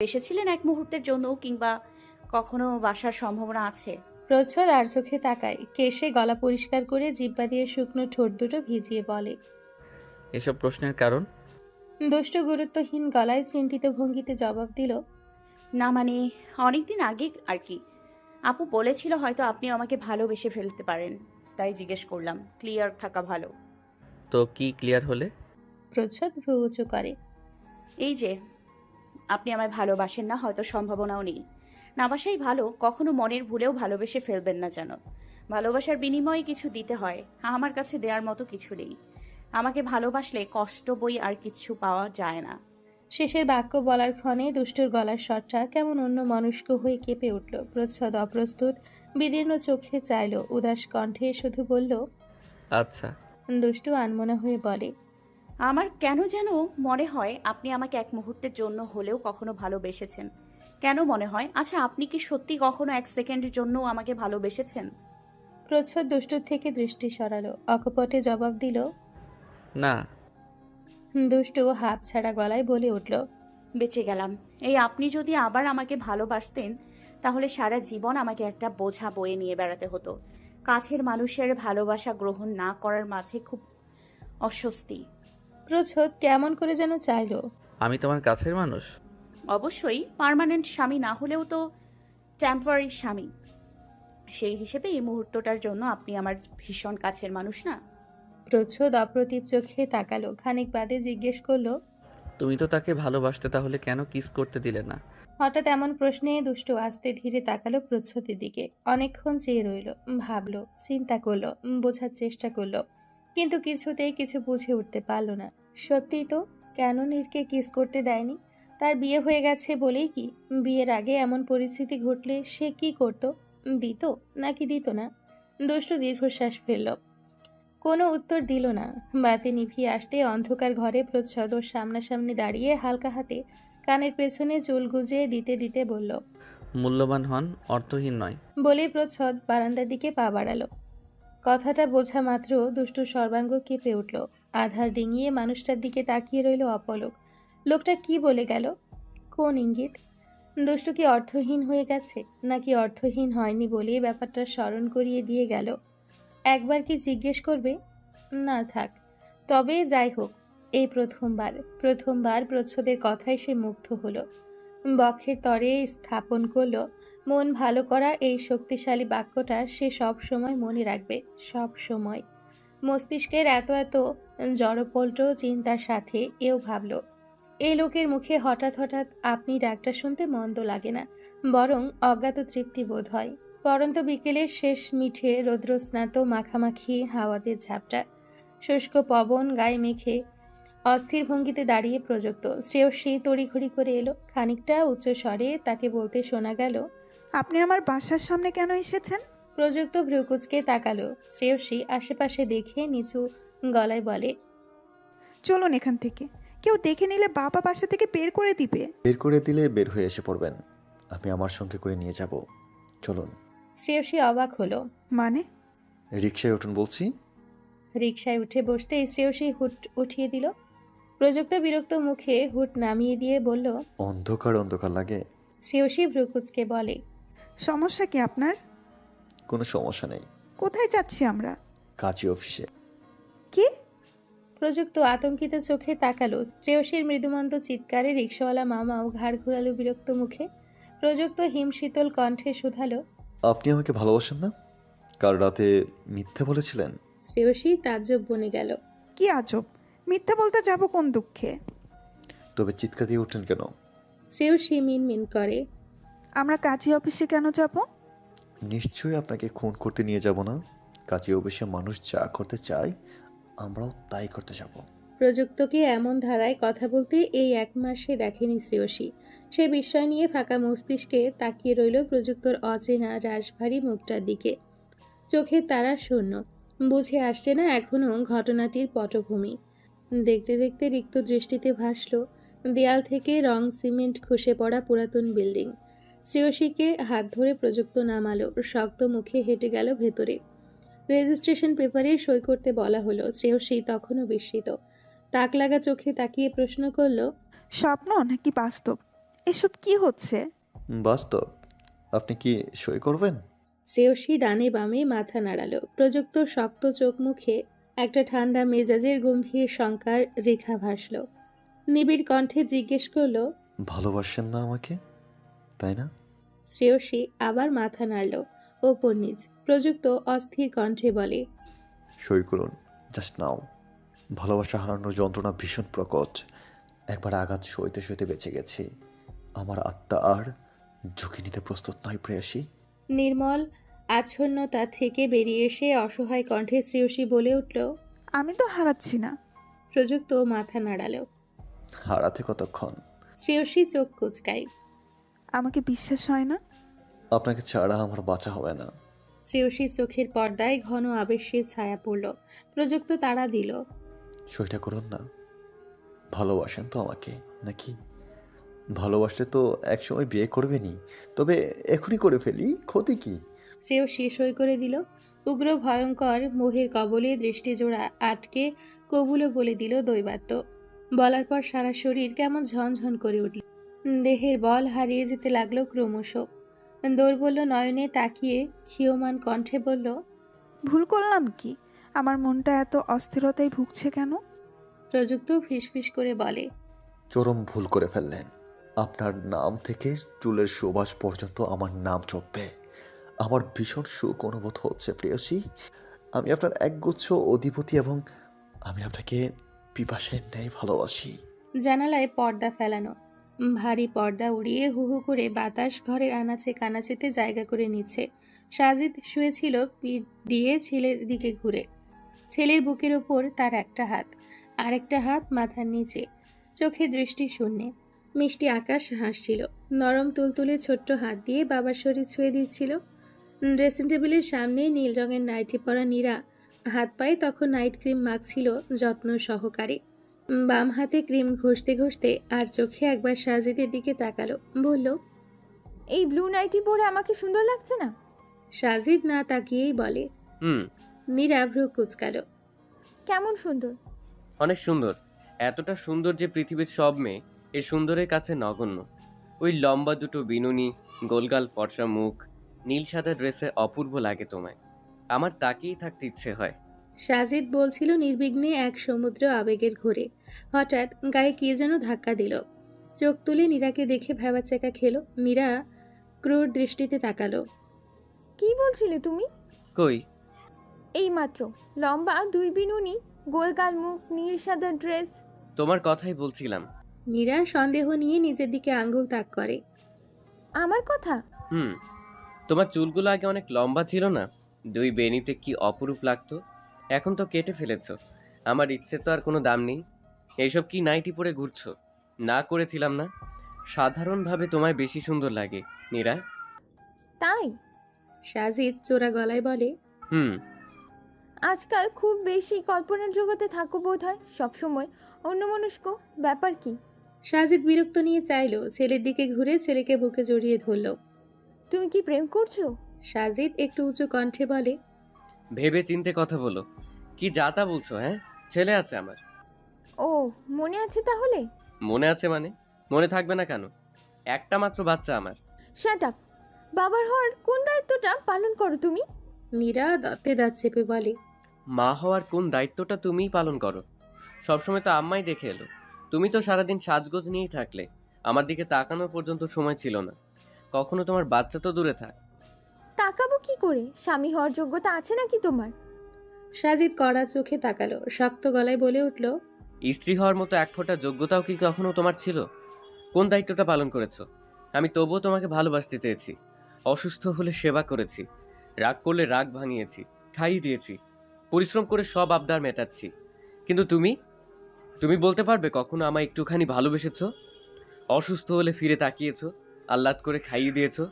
ভালোবেসেছিলেন এক মুহূর্তের জন্য, কিংবা কখনো বাসার সম্ভাবনা আছে? প্রচ্ছদ আর চোখে তাকায়, কেশে গলা পরিষ্কার করে জিহ্বা দিয়ে শুকনো ঠোঁট দুটো ভিজিয়ে বলে। এসব প্রশ্নের কারণ? দুষ্টু গুরুত্বহীন গলায় চিন্তিত ভঙ্গিতে জবাব দিল। না মানে, অনেকদিন আগে আর কি। আপু বলেছিল হয়তো আপনি আমাকে ভালোবেসে ফেলতে পারেন, তাই জিজ্ঞেস করলাম। ক্লিয়ার থাকা ভালো। তো কি ক্লিয়ার হলে? প্রচ্ছদ ভ্রু উঁচু করে। এই যে, আপনি আমায় ভালোবাসেন না, হয়তো সম্ভাবনাও নেই। না বাসাই ভালো, কখনো মনের ভুলেও ভালোবেসে ফেলবেন না যেন। ভালোবাসার বিনিময়ে কিছু দিতে হয়, আমার কাছে দেওয়ার মতো কিছু নেই। আমাকে ভালোবাসলে কষ্ট বই আর কিছু পাওয়া যায় না। শেষের বাক্য বলার ক্ষণে দুষ্টুর গলার স্বরটা কেমন অন্য মনস্ক হয়ে কেঁপে উঠল। প্রচ্ছদ অপ্রস্তুত বিদীর্ণ চোখে চাইল, উদাস কণ্ঠে শুধু বলল। আচ্ছা। দুষ্টু আনমনা হয়ে বলে। আমার কেন যেন মনে হয় আপনি আমাকে এক মুহূর্তের জন্য হলেও কখনো ভালোবেসেছেন। কেন মনে হয়? আচ্ছা, আপনি কি সত্যি কখনো এক সেকেন্ডের জন্য আমাকে ভালোবেসেছেন? প্রচ্ছদ দুষ্টুর থেকে দৃষ্টি সরালো, অকপটে জবাব দিল। না। দুষ্টু হাফ ছাড়া গলায় বলে উঠল। বেঁচে গেলাম। এই আপনি যদি আবার আমাকে ভালোবাসতেন, তাহলে সারা জীবন আমাকে একটা বোঝা বয়ে নিয়ে বেড়াতে হতো। কাছের মানুষের ভালোবাসা গ্রহণ না করার মাঝে খুব অস্বস্তি। প্রচ্ছদ কেমন করে যেন চাইল। আমি তোমার কাছের মানুষ? অবশ্যই, পার্মানেন্ট স্বামী না হলেও তো টেম্পোরারি স্বামী। সেই হিসেবে এই মুহূর্তটার জন্য আপনি আমার ভীষণ কাছের মানুষ না? প্রচ্ছদ অপ্রতিভ চোখে তাকালো, খানিক বাদে জিজ্ঞেস করলো। তুমি তো তাকে ভালোবাসতে, তাহলে কেন কিস করতে দিলে না? হঠাৎ এমন প্রশ্নে দুষ্টু আস্তে ধীরে তাকালো প্রচ্ছদের দিকে। অনেকক্ষণ চেয়ে রইল, ভাবলো, চিন্তা করলো, বোঝার চেষ্টা করলো, কিন্তু কিছুতেই কিছু বুঝে উঠতে পারল না। সত্যিই তো, কেন নীরকে কিস করতে দেয়নি? তার বিয়ে হয়ে গেছে বলেই কি? বিয়ের আগে এমন পরিস্থিতি ঘটলে সে কি করত? দিত নাকি দিত না? দুষ্টু দীর্ঘশ্বাস ফেলল, কোনো উত্তর দিল না। বাতি নিভিয়ে আসতে অন্ধকার ঘরে প্রচ্ছদ ওর সামনাসামনি দাঁড়িয়ে হালকা হাতে কানের পেছনে চুল গুজে দিতে দিতে বলল। মূল্যবান হন, অর্থহীন নয়। বলেই প্রচ্ছদ বারান্দার দিকে পা বাড়ালো। কথাটা বোঝা মাত্র দুষ্টুর সর্বাঙ্গ কেঁপে উঠল। আধার ডিঙিয়ে মানুষটার দিকে তাকিয়ে রইল অপলক। লোকটা কি বলে গেল? কোন ইঙ্গিত? দুষ্টু কি অর্থহীন হয়ে গেছে, নাকি অর্থহীন হয়নি বলেই ব্যাপারটা স্মরণ করিয়ে দিয়ে গেল? একবার কি জিজ্ঞেস করবে? না থাক, তবে যাই হোক, এই প্রথমবার প্রচ্ছদের কথায় সে মুগ্ধ হলো। বক্ষের তরে স্থাপন করলো। মন ভালো করা এই শক্তিশালী বাক্যটা সে সব সময় মনে রাখবে, সব সময়। মস্তিষ্কের এত এত জড়পল্ট চিন্তার সাথে এও ভাবলো, এই লোকের মুখে হঠাৎ হঠাৎ আপনি ডাক্তার শুনতে মন্দ লাগে না, বরং অজ্ঞাত তৃপ্তি বোধ হয়। পরন্ত বিকেলের শেষ মিঠে রৌদ্রস্নাত মাখামাখি হাওয়াতে ঝাপটা, শুষ্ক পবন গায়ে মেখে অস্থির ভঙ্গিতে দাঁড়িয়ে প্রযুক্ত। শ্রেয়সী তড়িঘড়ি করে এলো, খানিকটা উচ্চ স্বরে তাকে বলতে শোনা গেল। আপনি আমার বাসার সামনে কেন এসেছেন? প্রযুক্ত ভ্রুকুচকে তাকালো। শ্রেয়সী আশেপাশে দেখে নিচু গলায় বলে। চলুন এখান থেকে, কেউ দেখে নিলে বাবা বাসা থেকে বের করে দিবে। বের করে দিলে বের হয়ে এসে পড়বেন, আমি আমার সঙ্গে করে নিয়ে যাব। চলুন। শ্রেয়সী অবাক হলো। মানে? রিকশায় উঠুন বলছি। রিকশায় উঠে বসতেই শ্রেয়সী হুট উঠিয়ে দিল। প্রযুক্ত বিরক্ত মুখে হুট নামিয়ে দিয়ে বলল। অন্ধকার অন্ধকার লাগে। শ্রেয়সী ভ্রুকুচকে বলে। সমস্যা কি আপনার? কোনো সমস্যা নেই। কোথায় যাচ্ছি আমরা? কাজী অফিসে। কি? প্রযুক্ত আতঙ্কিত চোখে তাকালো। শ্রেয়সীর মৃদুমন্দ চিৎকারে রিকশাওয়ালা মামাও ঘাড় ঘোরালো বিরক্ত মুখে। প্রযুক্ত হিমশীতল কণ্ঠে শুধালো। আপনি আমাকে ভালোবাসেন না? কাল রাতে মিথ্যে বলেছিলেন। শ্রেয়সী তাজ্জব বনে গেল। কি আজব, মিথ্যা বলতে যাব কোন দুঃখে? তবে চিৎকার দিয়ে উঠলেন কেন? শ্রেয়সী মিনমিন করে। আমরা কাজী অফিসে কেন যাব? নিশ্চয়ই আপনাকে খুন করতে নিয়ে যাব না। কাজী অফিসে মানুষ যা করতে চায় আমরাও তাই করতে যাব। প্রযুক্তকে এমন ধারায় কথা বলতে এই এক মাসে দেখেনি শ্রেয়সী। সে বিস্ময় নিয়ে ফাঁকা মস্তিষ্কে তাকিয়ে রইল প্রযুক্তর অচেনা রাশভারী মুখটার দিকে। চোখের তারা শূন্য, বুঝে আসছে না এখনো ঘটনাটির পটভূমি। দেখতে দেখতে রিক্ত দৃষ্টিতে ভাসল দেয়াল থেকে রং সিমেন্ট খসে পড়া পুরাতন বিল্ডিং। শ্রেয়সীকে হাত ধরে প্রযুক্ত নামালো, শক্ত মুখে হেঁটে গেল ভেতরে। রেজিস্ট্রেশন পেপারে সই করতে বলা হলো। শ্রেয়সী তখনও বিস্মিত, তাক লাগা চোখে তাকিয়ে প্রশ্ন করল। স্বপ্ন নাকি বাস্তব? এসব কি হচ্ছে? বাস্তব। আপনি কি সই করবেন? শ্রেয়সী ডানে বামে মাথা নাড়ালো। প্রযুক্ত শক্ত চোখ মুখে একটা ঠান্ডা মেজাজের গম্ভীর শঙ্কার রেখা ভাসল। নিবিড় কণ্ঠে জিজ্ঞেস করলো। ভালোবাসেন না আমাকে, তাই না? শ্রেয়সী আবার মাথা নাড়ল ওপর নিচ। প্রযুক্ত অস্থির কণ্ঠে বলে, সই করুন, জাস্ট নাও। ভালোবাসা হারানোর যন্ত্রণা ভীষণ প্রকট। একবার আঘাত সইতে সইতে বেঁচে গেছি। আমার আত্মা আর ঝুঁকি নিতে প্রস্তুত নয় প্রেয়সী। নির্মল আচ্ছন্নতা থেকে বেরিয়ে এসে অসহায় কণ্ঠে শ্রেয়সী বলে উঠল। আমি তো হারাচ্ছি না। প্রযুক্ত মাথা নাড়ালো। হারাতে কতক্ষণ? শ্রেয়সী চোখ কুচকায়। আমাকে বিশ্বাস হয় না? আপনাকে ছাড়া আমার বাঁচা হবে না। শ্রেয়সী চোখের পর্দায় ঘন আবেশের ছায়া পড়ল। প্রযুক্ত তাড়া দিল। সইটা করুন না। ভালোবাসেন তো আমাকে, নাকি? ভালোবাসলে তো একসময় বিয়ে করবেনই। তবে এখনই করে ফেলি, ক্ষতি কি? শ্রেয়সী সই করে দিল। উগ্র ভয়ঙ্কর মোহের কবলে দৃষ্টিজোড়া আটকে কবুলও বলে দিল দৈবাত্য। বলার পর সারা শরীর কেমন ঝনঝন করে উঠল। দেহের বল হারিয়ে যেতে লাগলো ক্রমশ। দৌড়বল্য নয়নে তাকিয়ে ক্ষীয়মান কণ্ঠে বলল, ভুল করলাম কি? আমার মনটা এত অস্থিরতায় ভুগছে কেন? প্রযুক্ত ফিসফিস করে বলে, চরম ভুল করে ফেললেন। আপনার নাম থেকে চুলের সুবাস পর্যন্ত আমার নাম চপবে। আমার ভীষণ সুখ অনুভূত হচ্ছে প্রেয়সী। আমি আপনার একগুচ্ছ অধিপতি এবং আমি আপনাকে পিপাসের ন্যায় ভালোবাসি। জানালায় পর্দা ফেলানো। ভারী পর্দা উড়িয়ে হু হু করে বাতাস ঘরের আনাচে কানাচেতে জায়গা করে নিচ্ছে। সাজিদ শুয়েছিল পিঠ দিয়ে ছেলের দিকে ঘুরে। ছেলের বুকের ওপর তার একটা হাত, আরেকটা হাত মাথার নিচে। চোখে দৃষ্টি শূন্যে। মিষ্টি আকাশ হাসছিল। নরম তুলতুলে ছোট্ট হাত দিয়ে বাবার শরীর ছুঁয়ে দিচ্ছিল। ড্রেসিং টেবিলের সামনে নীল রঙের নাইটি পরা নীরা হাত পায়ে তখন নাইট ক্রিম মাখছিল যত্ন সহকারে। বাম হাতে ক্রিম ঘষতে ঘষতে আর চোখে একবার সাজিদের দিকে তাকালো। বলল, এই ব্লু নাইটি পরে আমাকে সুন্দর লাগছে না? সাজিদ না তাকিয়েই বলে। হুম। নীরা ভ্রু কুচকালো। কেমন সুন্দর? অনেক সুন্দর। এতটা সুন্দর যে পৃথিবীর সব মেয়ে এই সুন্দরের কাছে নগণ্য। ওই লম্বা দুটো বিনুনি, গোলগাল ফর্সা মুখ, নীল সাদা ড্রেসে অপূর্ব লাগে তোমায়। আমার তাকিয়েই থাকতে ইচ্ছে হয়। সাজিদ বলছিল নির্বিঘ্নে এক সমুদ্র আবেগের ঘোরে। হঠাৎ গায়ে কে যেন ধাক্কা দিল। চোখ তুলে নীরাকে দেখে ভ্যাবাচ্যাকা খেলো। নীরা ক্রূর দৃষ্টিতে তাকালো। কি বলছিলে তুমি? কই? এই মাত্র। লম্বা দুই বিনুনি, গোলগাল মুখ, নীল সাদা ড্রেস। তোমার কথাই বলছিলাম। নীরা সন্দেহ নিয়ে নিজের দিকে আঙ্গুল তাক করে। আমার কথা? হুম। তোমার চুলগুলো আগে অনেক লম্বা ছিল না? দুই বেনিতে কি অপরূপ লাগতো। এখন তো কেটে ফেলেছো। আমার ইচ্ছে তো আর কোনো দাম নেই। এইসব কি নাইটি পরে ঘুরছো? না করেছিলাম না। সাধারণভাবে তোমায় বেশি সুন্দর লাগে নীরা। তাই? সাজিদ চোরা গলায় বলে, হুম। আজকাল খুব বেশি কল্পনার জগতে থাকো বোধ হয়, সবসময় অন্যমনস্ক। ব্যাপার কি? সাজিদ বিরক্ত নিয়ে চাইলো। ছেলের দিকে ঘুরে ছেলেকে বুকে জড়িয়ে ধরল। তুমি কি প্রেম করছো? সাজিদ একটু উঁচু কণ্ঠে বলে, ভেবে চিন্তে কথা বলো। কি যা তা বলছো? হ্যাঁ, ছেলে আছে আমার। ও, মনে আছে তাহলে? মনে আছে মানে? মনে থাকবে না কেন? একটা মাত্র বাচ্চা আমার। Shut up. বাবার হওয়ার কোন দায়িত্বটা পালন করো তুমি? নীরা দাঁতে দাঁত চেপে বলে, মা হওয়ার কোন দায়িত্বটা তুমিই পালন করো? সবসময় তো আম্মাই দেখে এলো। তুমি তো সারাদিন সাজগোজ নিয়েই থাকলে। আমার দিকে তাকানোর পর্যন্ত সময় ছিল না। কখনো তোমার বাচ্চা তো দূরে থাক। তাকাবো কি করে? স্বামী হওয়ার যোগ্যতা আছে নাকি তোমার? সাজিদ কড়া চোখে তাকালো। শক্ত গলায় বলে উঠল, স্ত্রী হওয়ার মতো এক ফোঁটা যোগ্যতাও কি কখনো তোমার ছিল? কোন দায়িত্বটা পালন করেছো? আমি তবুও তোমাকে ভালোবাসতে চেয়েছি। অসুস্থ হলে সেবা করেছি, রাগ করলে রাগ ভাঙিয়েছি, খাইয়ে দিয়েছি, পরিশ্রম করে সব আবদার মেটাচ্ছি। কিন্তু তুমি তুমি বলতে পারবে কখনো আমায় একটুখানি ভালোবেসেছো? অসুস্থ হলে ফিরে তাকিয়েছো, আহ্লাদ করে খাইয়ে দিয়েছো,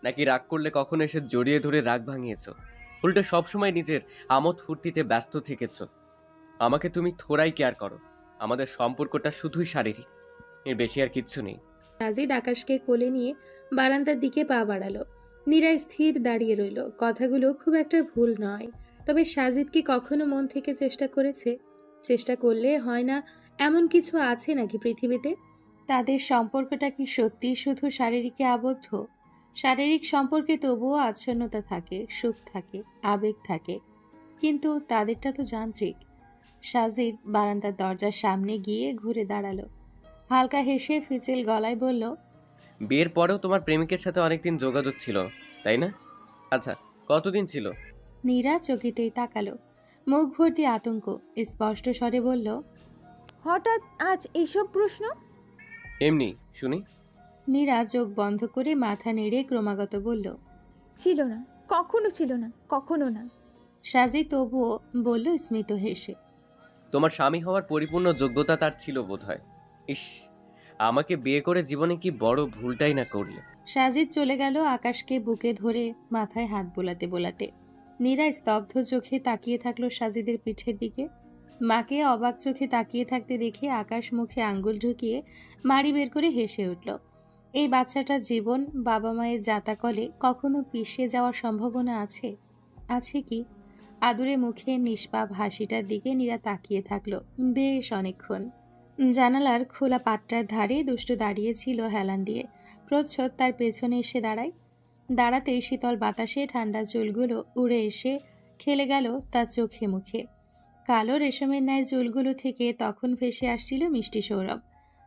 নাকি রাগ করলে কখনো এসে জড়িয়ে ধরে রাগ ভাঙিয়েছো? উল্টে সবসময় নিজের আমোদ ফুর্তিতে ব্যস্ত থেকেছো। আমাকে তুমি থোড়াই কেয়ার করো। আমাদের সম্পর্কটা শুধুই শারীরিক, এর বেশি আর কিচ্ছু নেই। সাজিদ আকাশকে কোলে নিয়ে বারান্দার দিকে পা বাড়ালো। নীরা স্থির দাঁড়িয়ে রইল। কথাগুলো খুব একটা ভুল নয়। তবে সাজিদ কি কখনো মন থেকে চেষ্টা করেছে? চেষ্টা করলে হয় না এমন কিছু আছে নাকি পৃথিবীতে? তাদের সম্পর্কটা কি সত্যি শুধু শারীরিকে আবদ্ধ? শারীরিক সম্পর্কে তবুও আচ্ছন্নতা থাকে, সুখ থাকে, আবেগ থাকে, কিন্তু তাদেরটা তো যান্ত্রিক। সাজিদ বারান্দার দরজার সামনে গিয়ে ঘুরে দাঁড়ালো। হালকা হেসে ফিচেল গলায় বলল, বিয়ের পরেও তোমার প্রেমিকের সাথে অনেকদিন যোগাযোগ ছিল, তাই না? আচ্ছা, কতদিন ছিল? নীরা চকিতেই তাকালো। মুখ ভর্তি আতঙ্ক, স্পষ্ট স্বরে বলল, হঠাৎ আজ এইসব প্রশ্ন? এমনি শুনি। নীরা চোখ বন্ধ করে মাথা নেড়ে ক্রমাগত বলল, ছিল না, কখনো ছিল না, কখনো না। সাজিদ তবুও বলল স্মিত হেসে, তোমার স্বামী হওয়ার পরিপূর্ণ যোগ্যতা তার ছিল বোধহয়। ইস, আমাকে বিয়ে করে জীবনে কি বড় ভুলটাই না করলে। সাজিদ চলে গেল আকাশকে বুকে ধরে মাথায় হাত বোলাতে বোলাতে। নীরা স্তব্ধ চোখে তাকিয়ে থাকলো সাজিদের পিঠের দিকে। মাকে অবাক চোখে তাকিয়ে থাকতে দেখে আকাশ মুখে আঙ্গুল ঢুকিয়ে মাড়ি বের করে হেসে উঠল। এই বাচ্চাটার জীবন বাবা মায়ের জাতাকলে কখনো পিষে যাওয়ার সম্ভাবনা আছে? আছে কি? আদুরে মুখে নিষ্পাপ হাসিটার দিকে নীরা তাকিয়ে থাকলো বেশ অনেকক্ষণ। জানালার খোলা পাটটার ধারে দুষ্টু দাঁড়িয়েছিল হেলান দিয়ে। প্রচ্ছদ তার পেছনে এসে দাঁড়ায়। দাঁড়াতেই শীতল বাতাসে ঠান্ডা চুলগুলো উড়ে এসে খেলে গেল তার চোখে মুখে। কালো রেশমের ন্যায় চুলগুলো থেকে তখন ভেসে আসছিল মিষ্টি সৌরভ।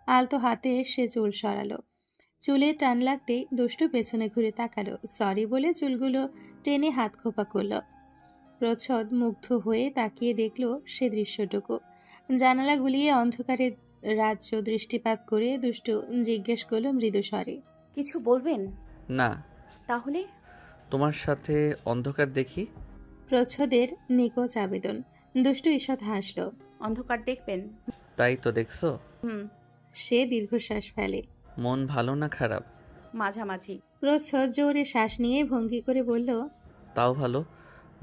আলতো হাতে সে চুল সরালো। চুলে টান লাগতেই দুষ্টু পেছনে ঘুরে তাকালো, সরি বলে চুলগুলো টেনে হাত খোপা করল। প্রচ্ছদ মুগ্ধ হয়ে তাকিয়ে দেখল সে দৃশ্যটুকু। জানালা গুলিয়ে অন্ধকারে রাজ্য দৃষ্টিপাত করে দুষ্টু জিজ্ঞেস করল মৃদু স্বরে, কিছু বলবেন? না, তাহলে তোমার সাথে অন্ধকার দেখি। প্রচ্ছদের নিকোচ আবেদন। দুষ্টু ঈষৎ হাসল। অন্ধকার দেখবেন? তাই তো দেখছো। হুম, সে দীর্ঘশ্বাস ফেলে। মন ভালো না খারাপ? মাঝামাঝি। প্রচ্ছদ জোরে শ্বাস নিয়ে ভঙ্গি করে বলল, তাও ভালো,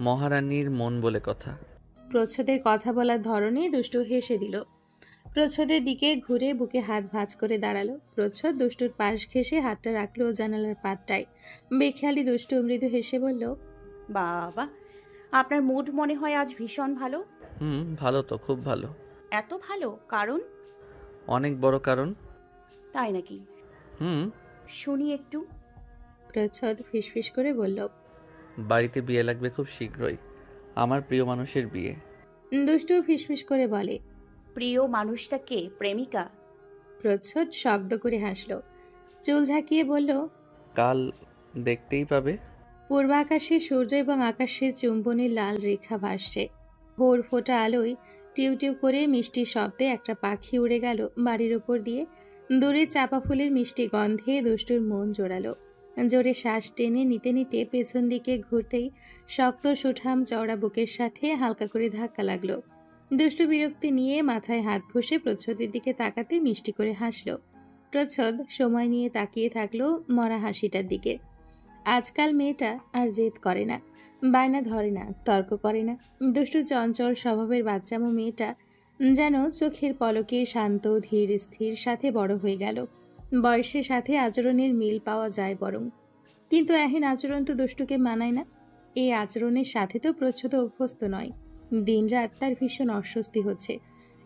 মহারানীর মন বলে কথা। প্রচ্ছদের কথা বলার ধরনে দুষ্টু হেসে দিল। প্রচ্ছদের দিকে ঘুরে বুকে হাত ভাঁজ করে দাঁড়ালো। প্রচ্ছদ দুষ্টুর পাশ ঘেঁষে হাতটা রাখলো জানালার পাটটায়। বেখেয়ালি দুষ্টু মৃদু হেসে বলল, বাবা, আপনার মুড মনে হয় আজ ভীষণ ভালো। ভালো তো, খুব ভালো। এত ভালো কারণ? অনেক বড় কারণ। তাই নাকি? হুম। শুনি একটু। প্রচ্ছদ ফিসফিস করে বলল, বাড়িতে বিয়ে লাগবে খুব শীঘ্রই, আমার প্রিয় মানুষের বিয়ে। দুষ্টু ফিসফিস করে বলে, প্রিয় মানুষটা কে? প্রেমিকা? প্রচ্ছদ শব্দ করে হাসল। চুল ঝাঁকিয়ে বলল, কাল দেখতেই পাবে। পূর্বাকাশে সূর্য এবং আকাশে চুম্বনের লাল রেখা ভাসছে। ভোর ফোটা আলোয় টিউ টিউ করে মিষ্টি শব্দে একটা পাখি উড়ে গেল বাড়ির উপর দিয়ে। দূরে চাপা ফুলের মিষ্টি গন্ধে দুষ্টুর মন জোড়ালো। জোরে শ্বাস টেনে নিতে নিতে পেছন দিকে ঘুরতেই শক্ত সুঠাম চওড়া বুকের সাথে হালকা করে ধাক্কা লাগলো। দুষ্টু বিরক্তি নিয়ে মাথায় হাত ঘষে প্রচ্ছদের দিকে তাকাতে মিষ্টি করে হাসল। প্রচ্ছদ সময় নিয়ে তাকিয়ে থাকলো মরা হাসিটার দিকে। আজকাল মেয়েটা আর জেদ করে না, বায়না ধরে না, তর্ক করে না। দুষ্টু চঞ্চল স্বভাবের বাচ্চামো মেয়েটা যেন চোখের পলকে শান্ত ধীর স্থির সাথে বড় হয়ে গেল। বয়সের সাথে আচরণের মিল পাওয়া যায় বরং, কিন্তু এহেন আচরণ তো দুষ্টুকে মানায় না। এই আচরণের সাথে তো প্রচ্ছদ অভ্যস্ত নয়। দিনরাত তার ভীষণ অস্বস্তি হচ্ছে।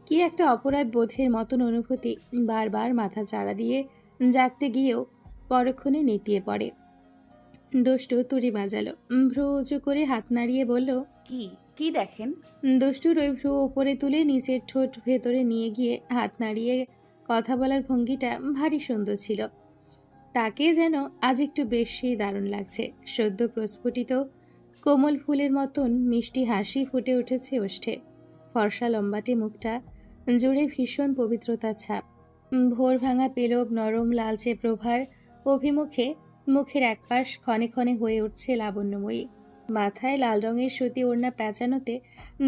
কি একটা অপরাধ বোধের মতন অনুভূতি বারবার মাথা চাড়া দিয়ে জাগতে গিয়েও পরক্ষণে নেতিয়ে পড়ে। দুষ্টু তুড়ি বাজালো। ভ্রু উঁচু করে হাত নাড়িয়ে বলল, কি কি দেখেন? দুষ্টুর ওই ভ্রু উপরে তুলে নিচের ঠোঁট ভেতরে নিয়ে গিয়ে হাত নাড়িয়ে কথা বলার ভঙ্গিটা ভারী সুন্দর ছিল। তাকে যেন আজ একটু বেশি দারুণ লাগছে। সদ্য প্রস্ফুটিত কোমল ফুলের মতন মিষ্টি হাসি ফুটে উঠেছে ওষ্ঠে। ফর্সা লম্বাটে মুখটা জুড়ে ভীষণ পবিত্রতার ছাপ। ভোর ভাঙা পেলব নরম লালচে প্রভার অভিমুখে মুখের একপাশ ক্ষণে ক্ষণে হয়ে উঠছে লাবণ্যময়ী। মাথায় লাল রঙের সুতি ওড়না প্যাঁচানোতে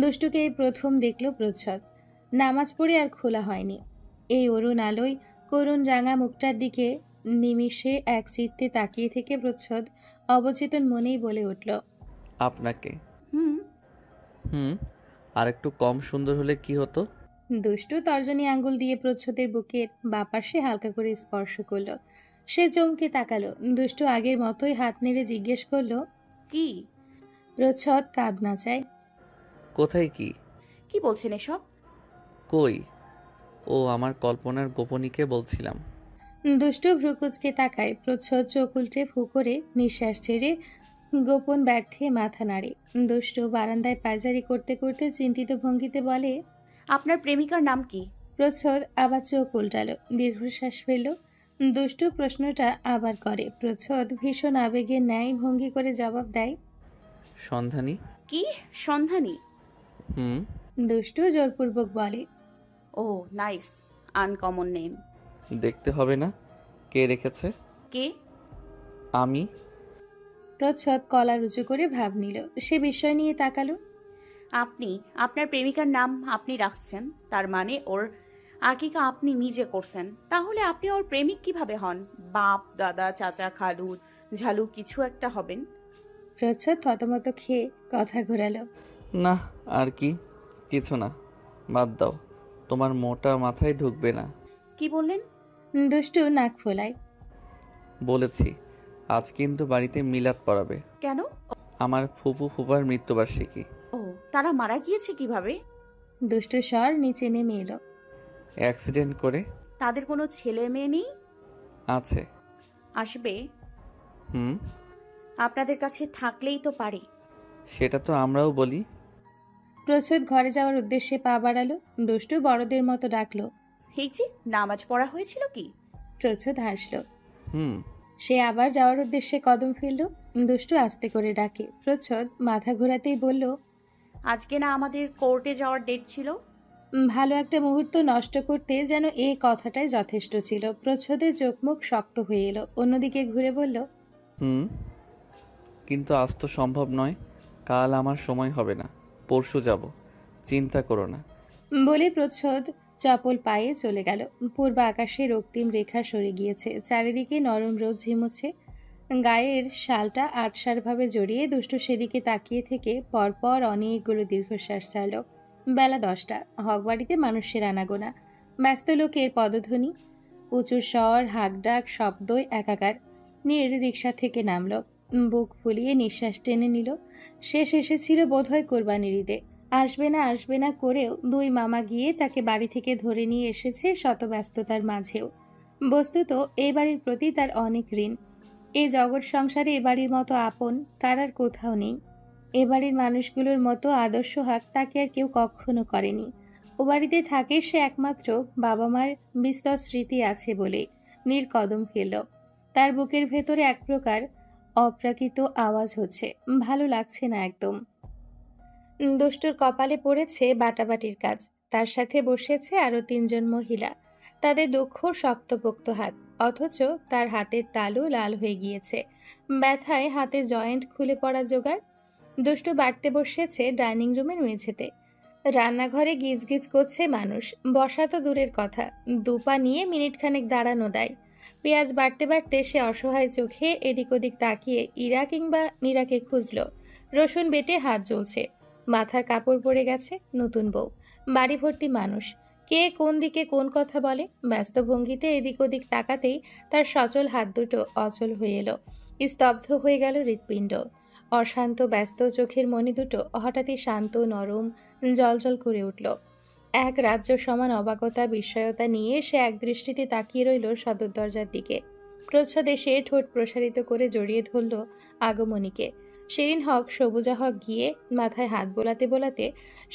দুষ্টুকে এই প্রথম দেখল প্রচ্ছদ। নামাজ পড়ে আর খোলা হয়নি। এই অরুণ আলোয় করুণ রাঙা মুখটার দিকে নিমিষে এক চিত্তে তাকিয়ে থেকে প্রচ্ছদ অবচেতন মনেই বলে উঠল, আপনাকে। হুম, আর একটু কম সুন্দর হলে কি হতো? দুষ্টু তর্জনী আঙ্গুল দিয়ে প্রচ্ছদের বুকের বাপাশে হালকা করে স্পর্শ করলো। সে চমকে তাকালো। দুষ্টু আগের মতোই হাত নেড়ে জিজ্ঞেস করলো, কি? প্রচ্ছদ কাঁদ না চায়। কোথায় কি? কি বলছেন এসব? কই? ও আমার কল্পনার গোপনীকে বলছিলাম। দুষ্টু ভ্রুকুচকে তাকায়। প্রচ্ছদ চোখ উল্টে ফু করে নিঃশ্বাস ছেড়ে গোপন ব্যর্থে মাথা নাড়ে। দুষ্টু বারান্দায় পায়চারি করতে করতে চিন্তিত ভঙ্গিতে বলে, আপনার প্রেমিকার নাম কি? প্রচ্ছদ আবার চোখ উল্টালো, দীর্ঘশ্বাস ফেলল। দুষ্টু প্রশ্নটা আবার করে। প্রচ্ছদ ভীষণ আবেগের ন্যায় ভঙ্গি করে জবাব দেয়, সন্ধানী। কি সন্ধানী? হুম। দুষ্টু জোরপূর্বক বলে, ও নাইস, আনকমন নেম। দেখতে হবে না কে রেখেছে? কে? আমি। প্রচ্ছদ কলার উঁচু করে ভাব নিল। সে বিষয় নিয়ে তাকালো। আপনি? আপনার প্রেমিকার নাম আপনি রাখছেন, তার মানে ওর আকিকা আপনি নিজে করছেন। তাহলে আপনি ওর প্রেমিক কিভাবে হন? বাপ, দাদা, চাচা, খালু, ঝালু কিছু একটা হবেন। প্রচ্ছদ থতমত খেয়ে কথা ঘোরালো। না, আর কি কিছু না, বাদ দাও, তোমার মোটা মাথায় ঢুকবে না। কি বললেন? দুষ্টু নাক ফোলায়। বলেছি আজ কিন্তু বাড়িতে মিলাদ পড়াবে। কেন? আমার ফুপু ফুপার মৃত্যুবার্ষিকী। ও, তারা মারা গিয়েছে কিভাবে? দুষ্টু স্বর নিচে নেমে এলো। অ্যাক্সিডেন্ট করে। তাদের কোনো ছেলে মেয়ে নেই? আছে। আসবে? হুম। আপনাদের কাছে থাকলেই তো পারে। সেটা তো আমরাও বলি। প্রচ্ছদ ঘরে যাওয়ার উদ্দেশ্যে পা বাড়ালো। দুষ্টু বড়দের মতো ডাকলো, এই যে নামাজ পড়া হয়েছিল কি? প্রচ্ছদ হাসলো। হুম। সে আবার যাওয়ার উদ্দেশ্যে কদম ফেলল। দুষ্টু আস্তে করে ডাকে। প্রচ্ছদ মাথা ঘোরাতেই বলল, আজকে না আমাদের কোর্টে যাওয়ার ডেট ছিল? ভালো একটা মুহূর্ত নষ্ট করতে যেন এই কথাটাই যথেষ্ট ছিল। প্রচ্ছদের চোখ মুখ শক্ত হয়ে এলো। অন্যদিকে ঘুরে বলল, হুম, কিন্তু আজ তো সম্ভব নয়, কাল আমার সময় হবে না, পরশু যাব, চিন্তা করো না। বলে প্রচ্ছদ চপল পায়ে চলে গেল। পূর্ব আকাশে রক্তিম রেখা সরে গিয়েছে, চারিদিকে নরম রোদ ঝিমুচ্ছে। গায়ের শালটা আটসারভাবে জড়িয়ে দুষ্টু সেদিকে তাকিয়ে থেকে পরপর অনেকগুলো দীর্ঘশ্বাস ছাড়ল। বেলা 10টা। হকবাড়িতে মানুষের আনাগোনা, ব্যস্ত লোকের পদধ্বনি, উঁচু স্বর, হাঁকডাক, শব্দই একাকার। নীর রিকশা থেকে নামল, বুক ফুলিয়ে নিঃশ্বাস টেনে নিল। শেষ এসেছিল বোধহয় কোরবানির ঈদে। আসবে না করেও দুই মামা গিয়ে তাকে বাড়ি থেকে ধরে নিয়ে এসেছে শত ব্যস্ততার মাঝেও। বস্তুত এই বাড়ির প্রতি তার অনেক ঋণ। এই জগৎ সংসারে এ বাড়ির মতো আপন তার আর কোথাও নেই। এ বাড়ির মানুষগুলোর মতো আদর্শ হাক তাকে আর কেউ কখনো করেনি। ও বাড়িতে থাকে সে একমাত্র বাবা মার বিস্তর স্মৃতি আছে বলে। নীর কদম ফেলল। তার বুকের ভেতরে এক প্রকার অপ্রাকৃত আওয়াজ হচ্ছে, ভালো লাগছে না একদম। দুষ্টুর কপালে পড়েছে বাটাবাটির কাজ। তার সাথে বসেছে আরো 3জন মহিলা, তাদের দক্ষ শক্তপোক্ত হাত, অথচ তার হাতের তালু লাল হয়ে গিয়েছে। ব্যথায় হাতে জয়েন্ট খুলে পড়া জোগাড়। দুষ্টু বাড়তে বসেছে ডাইনিং রুমের মেঝেতে। রান্নাঘরে গিজগিজ করছে মানুষ, বসা তো দূরের কথা, দুপা নিয়ে মিনিটখানেক দাঁড়ানো দেয়। পেঁয়াজ বাড়তে বাড়তে সে অসহায় চোখে এদিক ওদিক তাকিয়ে ইরা কিংবা নীরাকে খুঁজল। রসুন বেটে হাত জ্বলছে, মাথার কাপড় পরে গেছে। নতুন বউ, বাড়ি ভর্তি মানুষ, কে কোন দিকে কোন কথা বলে। ব্যস্ত ভঙ্গিতে এদিক ওদিক তাকাতেই তার সচল হাত দুটো অচল হয়ে এলো। স্তব্ধ হয়ে গেল হৃৎপিণ্ড। অশান্ত ব্যস্ত চোখের মণি দুটো হঠাৎই শান্ত, নরম, জলজল করে উঠল। এক রাজ্য সমান অবাকতা, বিস্ময়তা নিয়ে সে এক দৃষ্টিতে তাকিয়ে রইল সদর দরজার দিকে। প্রচ্ছদ এসে ঠোঁট প্রসারিত করে জড়িয়ে ধরল আগমনীকে। শিরিন হক, সবুজা হক গিয়ে মাথায় হাত বোলাতে বোলাতে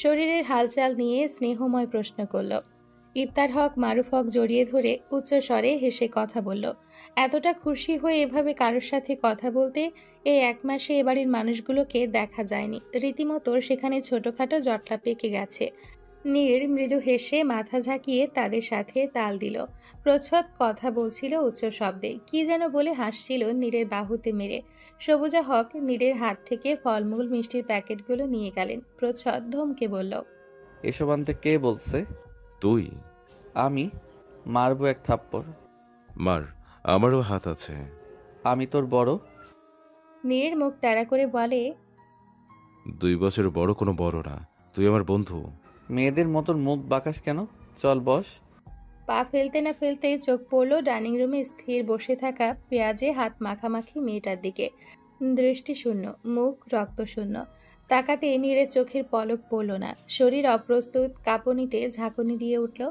শরীরের হালচাল নিয়ে স্নেহময় প্রশ্ন করল। ইফতার হক, মারুফ হক জড়িয়ে ধরে উচ্চ স্বরে হেসে কথা বলল। এতটা খুশি হয়ে এভাবে কারোর সাথে কথা বলতে এই 1 মাসে এ বাড়ির মানুষগুলোকে দেখা যায়নি। রীতিমতো সেখানে ছোটখাটো জটলা পেকে গেছে। নীর মৃদু হেসে মাথা ঝাঁকিয়ে তাদের সাথে তাল দিল। প্রচ্ছদ কথা বলছিল উচ্চ শব্দে, কি যেন বলে হাসছিল নীরের বাহুতে মেরে। সবুজা হক নীরের হাত থেকে ফলমূল মিষ্টির প্যাকেটগুলো নিয়ে গেলেন। প্রচ্ছদ ধমকে বলল, এসব আনতে কে বলছে? তুই আমি মারবো এক থাপ্পড়। মার, আমারও হাত আছে। আমি তোর বড়? নীর মুখ তাড়া করে বলে, 2 বছর বড় কোনো বড় না, তুই আমার বন্ধু। মেয়েদের মতন মুখ বাঁকাস কেন? চল বস। পা ফেলতে না ফেলতেই চোখ পড়ল ডাইনিং রুমে স্থির বসে থাকা পেঁয়াজে হাত মাখামাখি মেয়েটার দিকে। দৃষ্টি শূন্য, মুখ রক্তশূন্য। তাকাতে নীরের চোখের পলক পড়ল না। শরীর অপ্রস্তুত, কাঁপুনিতে ঝাঁকুনি দিয়ে উঠল।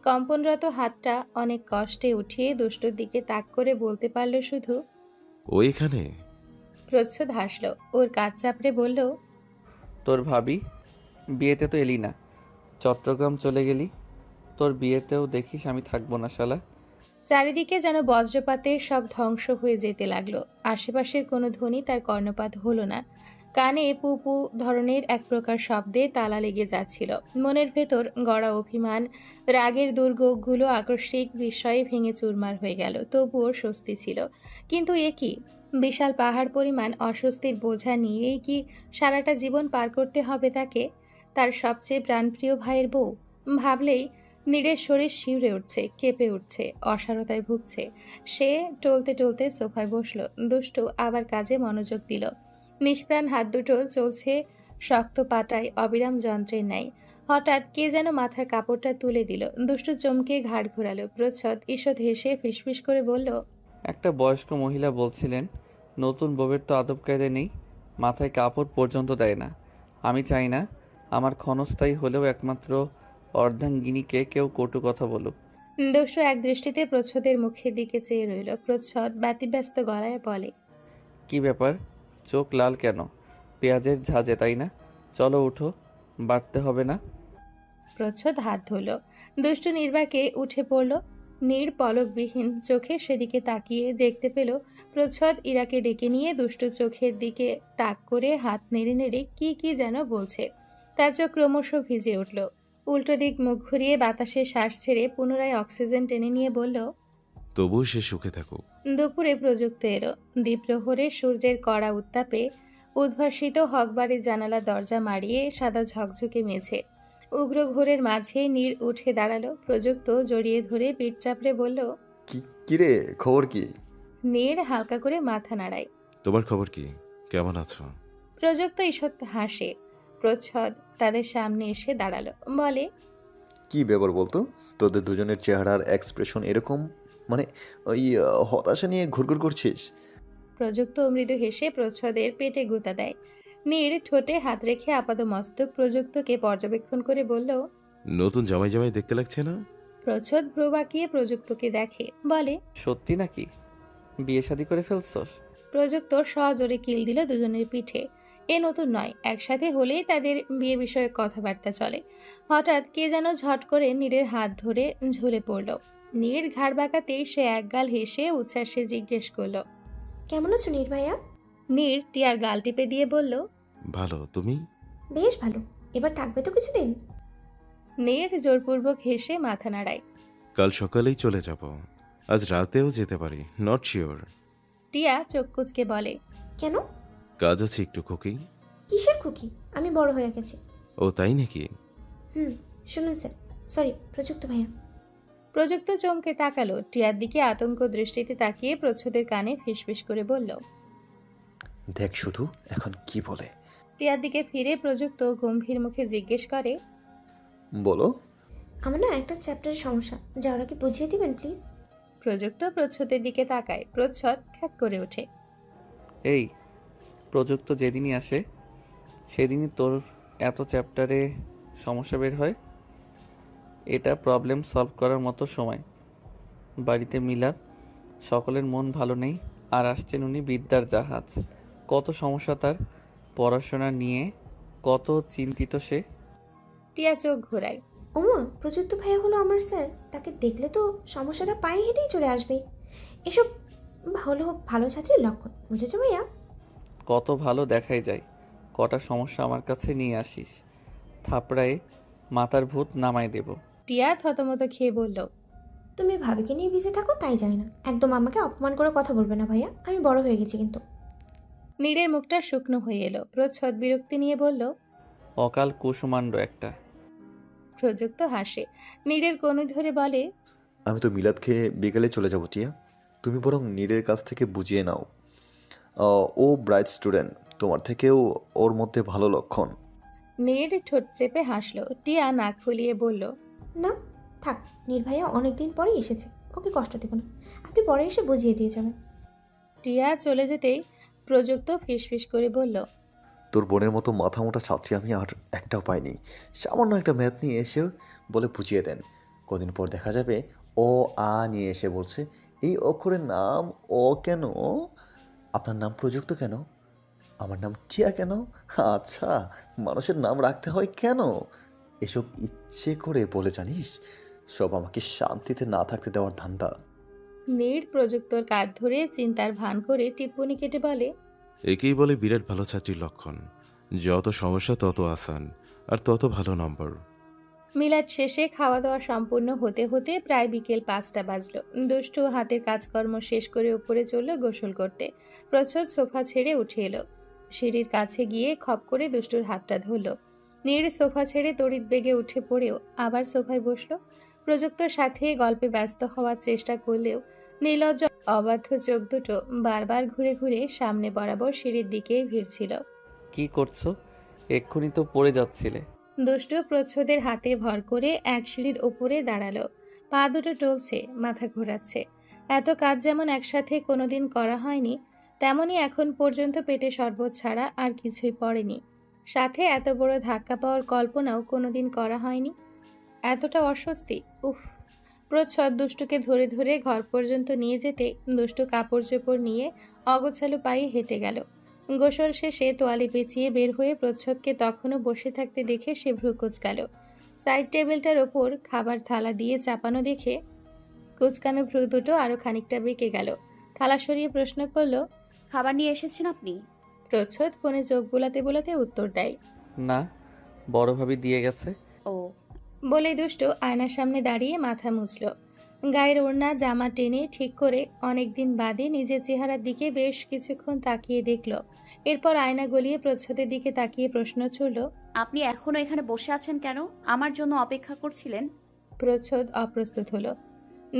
কম্পনরত হাতটা অনেক কষ্টে উঠিয়ে দুষ্টুর দিকে তাক করে বলতে পারল শুধু। ও এখানে? প্রচ্ছদ হাসল, ওর কাজ চাপড়ে বলল, তোর ভাবি বিয়েতে তো এলি না, চট্টগ্রাম চলে গেলি। তোর বিয়েতেও দেখিস আমি থাকবো না শালা। চারিদিকে যেন বজ্রপাতের সব ধ্বংস হয়ে যেতে লাগলো। আশেপাশের কোনো ধ্বনি তার কর্ণপাত হলো না। কানে পু পু ধরনের এক প্রকার শব্দে তালা লেগে যাচ্ছিল। মনের ভেতর গড়া অভিমান, রাগের দুর্গগুলো আকস্মিক বিস্ময়ে ভেঙে চুরমার হয়ে গেল। তবুও স্বস্তি ছিল। কিন্তু এ কি? বিশাল পাহাড় পরিমাণ অস্বস্তির বোঝা নিয়েই কি সারাটা জীবন পার করতে হবে তাকে? তার সবচেয়ে প্রাণপ্রিয় ভাইয়ের বউ? ভাবলেই নীরের শরীর শিউরে উঠছে, কেঁপে উঠছে, অসারতায় ভুগছে। সে টলতে টলতে সোফায় বসলো। দুষ্টু আবার কাজে মনোযোগ দিল। নিষ্প্রাণ হাত দুটো চলছে শক্ত পাটায় অবিরাম যন্ত্রের ন্যায়। হঠাৎ কে যেন মাথার কাপড়টা তুলে দিল। দুষ্টু চমকে ঘাড় ঘোরালো। প্রচ্ছদ ঈষৎ হেসে ফিসফিস করে বলল, একটা বয়স্ক মহিলা বলছিলেন নতুন বউয়ের তো আদব কায়দা নেই, মাথায় কাপড় পর্যন্ত দেয় না। আমি চাই না আমার ক্ষণস্থায়ী হলেও একমাত্র অর্ধাঙ্গিনীকে কেউ কটু কথা বলুক। দুষ্টু এক দৃষ্টিতে প্রচ্ছদের মুখের দিকে চেয়ে রইল। প্রচ্ছদ ব্যতিব্যস্ত গলায় বলে, কি ব্যাপার, চোখ লাল কেন? পেঁয়াজের ঝাঁজে তাই না? চলো উঠো, বাড়তে হবে না। প্রচ্ছদ হাত ধরল। দুষ্টু নির্বাকে উঠে পড়ল। নীর পলকবিহীন চোখে সেদিকে তাকিয়ে দেখতে পেল প্রচ্ছদ ইরাকে ডেকে নিয়ে দুষ্টু চোখের দিকে তাক করে হাত নেড়ে নেড়ে কি কি যেন বলছে। তার চোখ ক্রমশ ভিজে উঠল। উল্টো দিক মুখ ঘুরিয়ে বাতাসে শ্বাস ছেড়ে পুনরায় অক্সিজেন টেনে নিয়ে বলল, তবুও সে সুখে থাকুক। দুপুরে প্রযুক্ত এলো। দ্বীপ্রহরে সূর্যের কড়া উত্তাপে উদ্ভাসিত হকবাড়ির জানালা দরজা মারিয়ে সাদা ঝকঝকে মেঝে। উগ্র ঘোরের মাঝে নীর উঠে দাঁড়ালো। প্রযুক্ত জড়িয়ে ধরে পিঠ চাপড়ে বলল, কিরে, খবর কি? নীর হালকা করে মাথা নাড়ায়। তোমার খবর কি? কেমন আছো? প্রযুক্ত ঈষৎ হাসে। প্রচ্ছদ তাদের সামনে এসে দাঁড়ালো, বলে, কি ব্যাপার বলতো? তোদের দুজনের চেহারার এক্সপ্রেশন এরকম, মানে ওই হতাশা নিয়ে ঘুরঘুর করছিস? প্রযুক্ত মৃদু হেসে প্রচ্ছদের পেটে গুঁতা দেয়। নীর ঠোঁটে হাত রেখে আপাতমস্তক প্রযুক্তকে পর্যবেক্ষণ করে বলল, নতুন জামাই জামাই দেখতে লাগছে না? প্রচ্ছদ ভ্রু বাঁকিয়ে প্রযুক্তকে দেখে, বলে, সত্যি নাকি বিয়ে শাদী করে ফেলছস? প্রযুক্ত সজোরে কিল দিল দুজনের পিঠে। এ নতুন নয়, একসাথে হলেই তাদের বিয়ে বিষয়ে কথাবার্তা চলে। হঠাৎ কে যেন ঝট করে নীরের হাত ধরে ঝুলে পড়ল। নীর ঘাড় বাঁকাতেই সে একগাল হেসে উচ্ছ্বাসে জিজ্ঞেস করল, কেমন আছো নীর ভাইয়া? নীর টিয়ার গাল টিপে দিয়ে বলল, ভালো, তুমি? বেশ ভালো। এবার থাকবে তো কিছুদিন? নীর জোরপূর্বক হেসে মাথা নাড়ায়। কাল সকালেই চলে যাব, আজ রাতেও যেতে পারি, নট শিওর। টিয়া চোখ কুচকে বলে, কেন? কাজ আছে একটু খুকি। কিসের খুকি? আমি বড় হয়ে গেছি। ও তাই নাকি? শুনুন স্যার, সরি প্রযুক্ত ভাইয়া। প্রযুক্ত চমকে তাকালো। টিয়ার দিকে আতঙ্ক দৃষ্টিতে তাকিয়ে প্রচ্ছদের কানে ফিসফিস করে বলল, দেখ শুধু এখন কি বলে। টিয়ার দিকে ফিরে প্রযুক্ত গম্ভীর মুখে জিজ্ঞেস করে, বলো। আমার না একটা চ্যাপ্টারের সমস্যা, যা ওরাকে বুঝিয়ে দিবেন প্লিজ। প্রযুক্ত প্রচ্ছদের দিকে তাকায়। প্রচ্ছদ খ্যাক করে ওঠে। এই প্রযুক্ত যেদিনই আসে সেদিনই তোর এত চ্যাপ্টারে সমস্যা বের হয়। এটা প্রবলেম সলভ করার মতো সময়। বাড়িতে মিলাদ, সকলের মন ভালো নেই, আর আসছেন উনি বিদ্যার জাহাজ। কত সমস্যা তার, পড়াশোনা নিয়ে কত চিন্তিত সে। টিয়া চোখ ঘোরায়। ওমা, প্রযুক্ত ভাইয়া হলো আমার স্যার, তাকে দেখলে তো সমস্যাটা পায়ে হেঁটেই চলে আসবে। এসব হলো ভালো ছাত্রীর লক্ষণ, বুঝেছো ভাইয়া? কত ভালো দেখাই যায়, কটা সমস্যা আমার কাছে নিয়ে আসিস, থাপড়ায় মাথার ভূত নামাই দেব। টিয়া থতমত খেয়ে বলল, তুমি ভাবিকে নিয়ে ভিজে থাকো তাই জানি না, একদম আমাকে অপমান করে কথা বলবে না ভাইয়া, আমি বড় হয়ে গেছি কিন্তু। নীরের মুখটা শুকনো হয়ে এলো। প্রচ্ছদ বিরক্তি নিয়ে বলল, অকাল কুসুমাণ্ড একটা। প্রযুক্ত হাসে। নীরের কনুই ধরে বলে, আমি তো মিলাদ খেয়ে বিকেলে চলে যাব টিয়া, তুমি বরং নীরের কাছ থেকে বুঝিয়ে নাও। ও ব্রাইট স্টুডেন্ট, তোমার থেকেও ওর মধ্যে ভালো লক্ষণ। নীর ঠোঁট চেপে হাসলো। টিয়া নাক ফুলিয়ে বলল, না থাক, নীর ভাইয়া অনেকদিন পরেই এসেছে, ওকে কষ্ট দেব না, আপনি পরে এসে বুঝিয়ে দিয়ে যাবেন। টিয়া চলে যেতেই প্রযুক্ত ফিসফিস করে বলল, তোর বোনের মতো মাথা মোটা ছাত্রী আমি আর একটাও পাইনি। সামান্য একটা ম্যাথ নিয়ে এসে বলে বুঝিয়ে দেন, কদিন পর দেখা যাবে ও আ নিয়ে এসে বলছে এই অক্ষরের নাম ও কেন? আপনার নাম প্রযুক্ত কেন? আমার নাম টিয়া কেন? আচ্ছা, মানুষের নাম রাখতে হয় কেন? এসব ইচ্ছে করে বলে জানিস? সব আমাকে শান্তিতে না থাকতে দেওয়ার ধান্দা। নীর প্রযুক্তর কাঁধ ধরে চিন্তার ভান করে টিপ্পনি কেটে বলে, একেই বলে বিরাট ভালো ছাত্রীর লক্ষণ। যত সমস্যা তত আসান, আর তত ভালো নম্বর। মিলাদ শেষে খাওয়া দাওয়া সম্পূর্ণ হতে হতে প্রায় বিকেল 5টা বাজলো। দুষ্টু হাতের কাজকর্ম শেষ করে উপরে চলল গোসল করতে। প্রচ্ছদ সোফা ছেড়ে উঠে এলো। সিঁড়ির কাছে গিয়ে খপ করে দুষ্টুর হাতটা ধরল। নীর সোফা ছেড়ে তড়িৎ বেগে উঠে পড়েও আবার সোফায় বসলো। প্রযুক্তর সাথে গল্পে ব্যস্ত হওয়ার চেষ্টা করলেও নির্লজ্জ অবাধ্য চোখ দুটো বারবার ঘুরে ঘুরে সামনে বরাবর সিঁড়ির দিকেই ভিড়ছিল। কি করছো? এক্ষুনি তো পড়ে যাচ্ছিলে। দুষ্টু প্রচ্ছদের হাতে ভর করে এক সিঁড়ির ওপরে দাঁড়ালো। পা দুটো টলছে, মাথা ঘোরাচ্ছে। এত কাজ যেমন একসাথে কোনোদিন করা হয়নি, তেমনি এখন পর্যন্ত পেটে শরবত ছাড়া আর কিছুই পড়েনি। সাথে এত বড় ধাক্কা পাওয়ার কল্পনাও কোনোদিন করা হয়নি। এতটা অস্বস্তি, উফ! প্রচ্ছদ দুষ্টুকে ধরে ধরে ঘর পর্যন্ত নিয়ে যেতে দুষ্টু কাপড় চোপড় নিয়ে অগোছালো পায়ে হেঁটে গেল। গোসল শেষে তোয়ালে পেঁচিয়ে বের হয়ে প্রচ্ছদকে তখনও বসে থাকতে দেখে সে ভ্রু কুঁচকাল। সাইড টেবিলটার ওপর খাবার থালা দিয়ে চাপানো দেখে কুচকানো ভ্রু দুটো আরো খানিকটা বেঁকে গেল। থালা সরিয়ে প্রশ্ন করল, খাবার নিয়ে এসেছেন আপনি? প্রচ্ছদ ফোনে চোখ বোলাতে বোলাতে উত্তর দেয়। না, বড় ভাবি দিয়ে গেছে। ও, বলেই দুষ্টু আয়নার সামনে দাঁড়িয়ে মাথা মুছল। গায়ের ওড়না জামা টেনে ঠিক করে অনেকদিন বাদে নিজের চেহারার দিকে বেশ কিছুক্ষণ তাকিয়ে দেখল। এরপর আয়না গলিয়ে প্রচ্ছদের দিকে তাকিয়ে প্রশ্ন ছুড়ল, আপনি এখনো এখানে বসে আছেন কেন? আমার জন্য অপেক্ষা করছিলেন? প্রচ্ছদ অপ্রস্তুত হলো।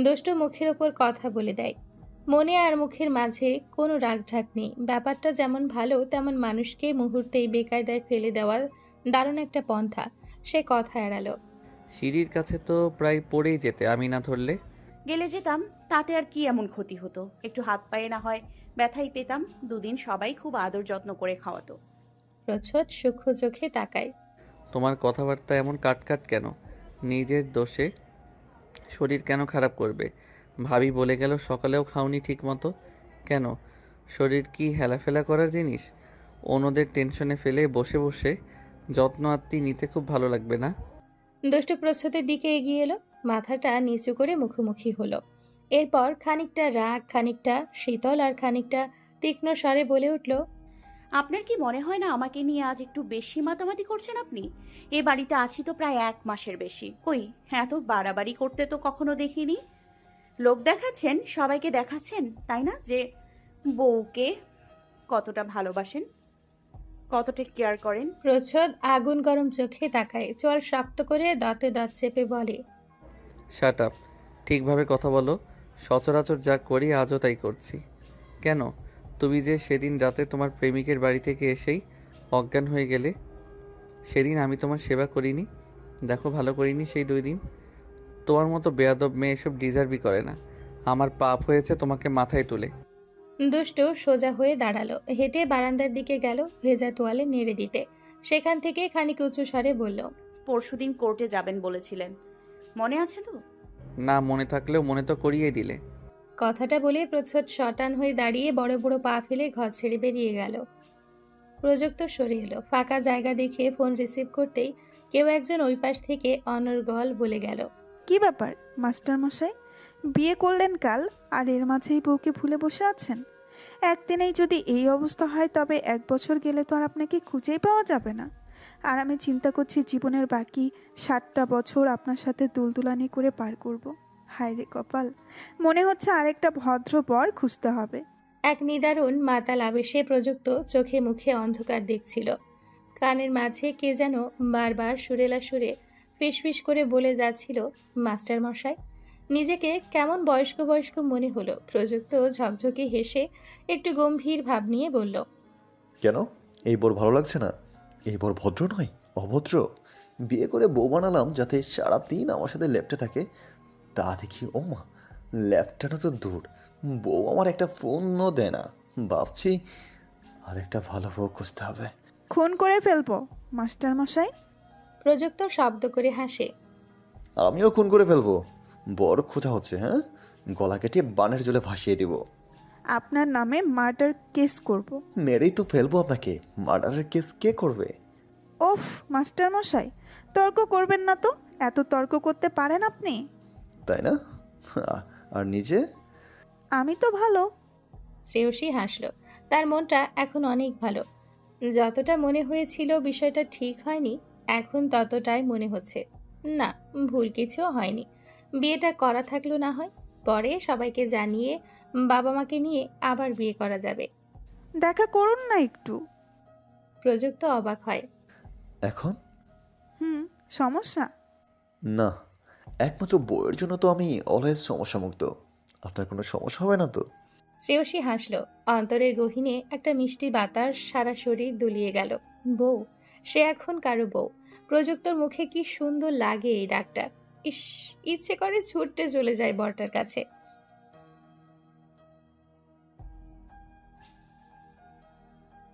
দুষ্টু মুখের ওপর কথা বলে দেয়। মনে আর মুখের মাঝে কোনো রাগঢাক নেই। ব্যাপারটা যেমন ভালো তেমন মানুষকে মুহূর্তেই বেকায়দায় ফেলে দেওয়ার দারুণ একটা পন্থা। সে কথা এড়ালো। সিঁড়ির কাছে তো প্রায় পড়েই যেতে, আমি না ধরলে। গেলে যেতাম, তাতে আর কি এমন ক্ষতি হতো? একটু হাত পায়ে না হয় ব্যথাই পেতাম। দুদিন সবাই খুব আদর যত্ন করে খাওয়াতো। প্রচ্ছদ সূক্ষ্ম চোখে তাকায়। তোমার কথাবার্তা এমন কাটকাট কেন? নিজের দোষে শরীর কেন খারাপ করবে? ভাবি বলে গেল সকালেও খাওনি ঠিক মতো। কেন? শরীর কি হেলাফেলা করার জিনিস? অন্যদের টেনশনে ফেলে বসে বসে যত্ন আত্মি নিতে খুব ভালো লাগবে না? দুষ্টু প্রচ্ছদের দিকে এগিয়ে এলো, মাথাটা নিচু করে মুখোমুখি হলো। এরপর খানিকটা রাগ, খানিকটা শীতল আর খানিকটা তীক্ষ্ণ স্বরে বলে উঠল, আপনার কি মনে হয় না আমাকে নিয়ে আজ একটু বেশি মাতামাতি করছেন আপনি? এ বাড়িতে আছি তো প্রায় 1 মাসের বেশি। কই এত বাড়াবাড়ি করতে তো কখনো দেখিনি। লোক দেখাচ্ছেন, সবাইকে দেখাচ্ছেন, তাই না, যে বউকে কতটা ভালোবাসেন, কতটা কেয়ার করেন। প্রচ্ছদ আগুন গরম চোখে তাকায়, চোয়াল শক্ত করে দাঁতে দাঁত চেপে বলে, শাট আপ, ঠিকভাবে কথা বলো। সচরাচর যা করি আজও তাই করছি। কেন? তুমি যে সেদিন রাতে তোমার প্রেমিকের বাড়ি থেকে এসেই অজ্ঞান হয়ে গেলে, সেদিন আমি তোমার সেবা করিনি? দেখো, ভালো করিনি সেই 2 দিন। তোমার মতো বেয়াদব মেয়ে এসব ডিজার্ভই করে না। আমার পাপ হয়েছে তোমাকে মাথায় তুলে। দুষ্টু সোজা হয়ে দাঁড়ালো, হেঁটে বারান্দার দিকে গেল ভেজা তোয়ালে নেড়ে দিতে। সেখান থেকে খানিক উঁচু স্বরে বলল, পরশুদিন কোর্টে যাবেন বলেছিলেন, মনে আছে তো? না মনে থাকলেও মনে তো করিয়ে দিলে। কথাটা বলে প্রচ্ছদ শটান হয়ে দাঁড়িয়ে বড় বড় পা ফেলে ঘর ছেড়ে বেরিয়ে গেল। প্রযুক্ত সরে এলো। ফাঁকা জায়গা দেখে ফোন রিসিভ করতেই কেউ একজন ওই পাশ থেকে অনর্গল বলে গেল, কি ব্যাপার মাস্টার মশাই, বিয়ে করলেন কাল আর এর মাঝেই বউকে ভুলে বসে আছেন? একদিনেই যদি এই অবস্থা হয় তবে 1 বছর গেলে তো আর আপনাকে খুঁজেই পাওয়া যাবে না। আর আমি চিন্তা করছি জীবনের বাকি 60টা বছর আপনার সাথে দুলদুলানি করে পার করব। হায় রে কপাল, মনে হচ্ছে আরেকটা ভদ্র বর খুঁজতে হবে। এক নিদারুণ মাতাল আবেশে প্রযুক্ত চোখে মুখে অন্ধকার দেখছিল। কানের মাঝে কে যেন বারবার সুরেলা সুরে ফিসফিস করে বলে যাচ্ছিল, মাস্টার মশাই। নিজেকে কেমন বয়স্ক বয়স্ক মনে হলো। প্রযুক্ত ঝকঝকে হেসে একটু গম্ভীর ভাব নিয়ে বলল, কেন? এই বর ভালো লাগছে না? এই বর ভদ্র নয়, অভদ্র। বিয়ে করে বউ বানালাম যাতে সারাদিন আমার সাথে লেপ্টে থাকে, তা দেখি ও মা, লেফটানো তো দূর, বউ আমার একটা ফোনও দেয় না। ভাবছি আরেকটা ভালো বউ খুঁজতে হবে। খুন করে ফেলবো মাস্টার মশাই। প্রযুক্ত শব্দ করে হাসে। আমিও খুন করে ফেলবো। বড় খোঁজা হচ্ছে, হ্যাঁ? গলা কেটে বানের জলে ভাসিয়ে দিব। আপনার নামে মার্ডার কেস করব। মেরেই তো ফেলবো আপনাকে। মার্ডারের কেস কে করবে? ওফ মাস্টার মশাই, তর্ক করবেন না তো। এত তর্ক করতে পারেন আপনি? তাই না? আর নিজে? আমি তো ভালো। শ্রেয়সী হাসল। তার মনটা এখন অনেক ভালো। যতটা মনে হয়েছিল বিষয়টা ঠিক হয়নি, এখন ততটাই মনে হচ্ছে। না, ভুল কিছুও হয়নি। বিয়েটা করা থাকলো না হয়, পরে সবাইকে জানিয়ে বাবা মাকে নিয়ে আবার বিয়ে করা যাবে। দেখা করুন না একটু। প্রযুক্ত অবাক হয়। এখন? সমস্যা? না, একমাত্র বইয়ের জন্য তো আমি অলওয়েজ সমস্যামুক্ত। আপনার কোনো সমস্যা হবে না তো? শ্রেয়সী হাসল। অন্তরের গহীনে একটা মিষ্টি বাতাস সারা শরীর দুলিয়ে গেল। বউ, সে এখন কারো বউ। প্রযুক্তর মুখে কি সুন্দর লাগে এই ডাকটা। ইস, ইচ্ছে করে ছুটতে চলে যায় বরটার কাছে।